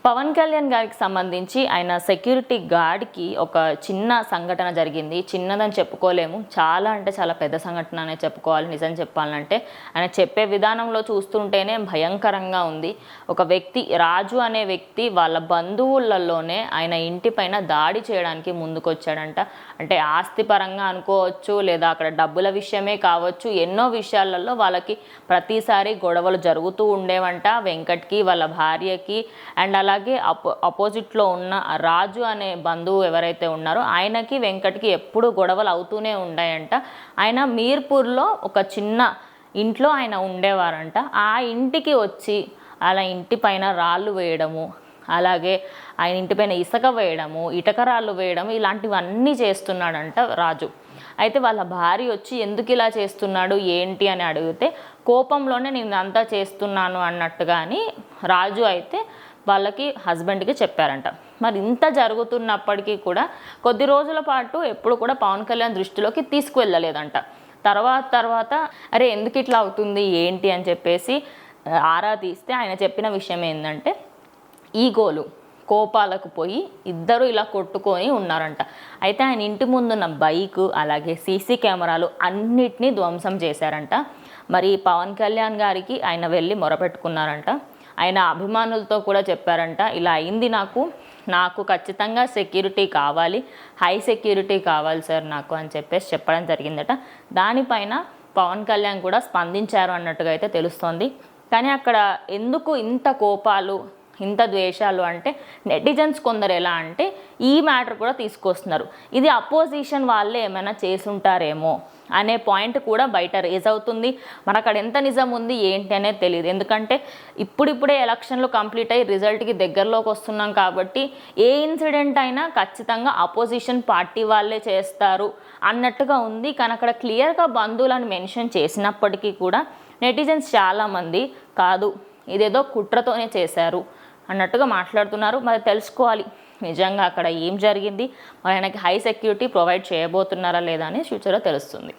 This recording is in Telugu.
పవన్ కళ్యాణ్ గారికి సంబంధించి ఆయన సెక్యూరిటీ గార్డ్కి ఒక చిన్న సంఘటన జరిగింది. చిన్నదని చెప్పుకోలేము, చాలా అంటే చాలా పెద్ద సంఘటన అనే చెప్పుకోవాలి. నిజం చెప్పాలంటే ఆయన చెప్పే విధానంలో చూస్తుంటేనే భయంకరంగా ఉంది. ఒక వ్యక్తి, రాజు అనే వ్యక్తి వాళ్ళ బంధువులలోనే ఆయన ఇంటి పైన దాడి చేయడానికి ముందుకొచ్చాడంట. అంటే ఆస్తి పరంగా అనుకోవచ్చు, లేదా అక్కడ డబ్బుల విషయమే కావచ్చు, ఎన్నో విషయాలలో వాళ్ళకి ప్రతిసారి గొడవలు జరుగుతూ ఉండేవంట. వెంకట్కి, వాళ్ళ భార్యకి, అండ్ అలాగే అపోజిట్లో ఉన్న రాజు అనే బంధువు ఎవరైతే ఉన్నారో ఆయనకి వెంకట్కి ఎప్పుడు గొడవలు అవుతూనే ఉన్నాయంట. ఆయన మీర్పూర్లో ఒక చిన్న ఇంట్లో ఆయన ఉండేవారంట. ఆ ఇంటికి వచ్చి అలా ఇంటి పైన రాళ్ళు వేయడము, అలాగే ఆయన ఇంటిపైన ఇసుక వేయడము, ఇటకరాళ్ళు వేయడం, ఇలాంటివన్నీ చేస్తున్నాడంట రాజు. అయితే వాళ్ళ భార్య వచ్చి ఎందుకు ఇలా చేస్తున్నాడు ఏంటి అని అడిగితే కోపంలోనే నేను అంతా చేస్తున్నాను అన్నట్టుగా అని రాజు అయితే వాళ్ళకి హస్బెండ్కి చెప్పారంట. మరి ఇంత జరుగుతున్నప్పటికీ కూడా కొద్ది రోజుల పాటు ఎప్పుడు కూడా పవన్ కళ్యాణ్ దృష్టిలోకి తీసుకువెళ్ళలేదంట. తర్వాత అరే ఎందుకు ఇట్లా అవుతుంది ఏంటి అని చెప్పేసి ఆరా తీస్తే ఆయన చెప్పిన విషయం ఏంటంటే ఈగోలు, కోపాలకు పోయి ఇద్దరు ఇలా కొట్టుకొని ఉన్నారంట. అయితే ఆయన ఇంటి ముందున్న బైక్, అలాగే సీసీ కెమెరాలు అన్నిటినీ ధ్వంసం చేశారంట. మరి పవన్ కళ్యాణ్ గారికి ఆయన వెళ్ళి మొరపెట్టుకున్నారంట. ఆయన అభిమానులతో కూడా చెప్పారంట, ఇలా అయింది, నాకు ఖచ్చితంగా సెక్యూరిటీ కావాలి, హై సెక్యూరిటీ కావాలి సార్ నాకు అని చెప్పేసి చెప్పడం జరిగిందట. దానిపైన పవన్ కళ్యాణ్ కూడా స్పందించారు అన్నట్టుగా అయితే తెలుస్తోంది. కానీ అక్కడ ఎందుకు ఇంత కోపాలు, ఇంత ద్వేషాలు అంటే నెటిజన్స్ కొందరు ఎలా అంటే ఈ మ్యాటర్ కూడా తీసుకొస్తున్నారు, ఇది అపోజిషన్ వాళ్ళే ఏమైనా చేసుంటారేమో అనే పాయింట్ కూడా బయట రేజ్ అవుతుంది. మరి అక్కడ ఎంత నిజం ఉంది ఏంటి అనేది తెలియదు. ఎందుకంటే ఇప్పుడిప్పుడే ఎలక్షన్లు కంప్లీట్ అయ్యి రిజల్ట్కి దగ్గరలోకి వస్తున్నాం కాబట్టి ఏ ఇన్సిడెంట్ అయినా ఖచ్చితంగా అపోజిషన్ పార్టీ వాళ్ళే చేస్తారు అన్నట్టుగా ఉంది. కానీ అక్కడ క్లియర్గా బంధువులను మెన్షన్ చేసినప్పటికీ కూడా నెటిజన్స్ చాలామంది కాదు, ఇదేదో కుట్రతోనే చేశారు అన్నట్టుగా మాట్లాడుతున్నారు. మరి తెలుసుకోవాలి నిజంగా అక్కడ ఏం జరిగింది, మరి ఆయనకి హై సెక్యూరిటీ ప్రొవైడ్ చేయబోతున్నారా లేదా అని ఫ్యూచర్లో తెలుస్తుంది.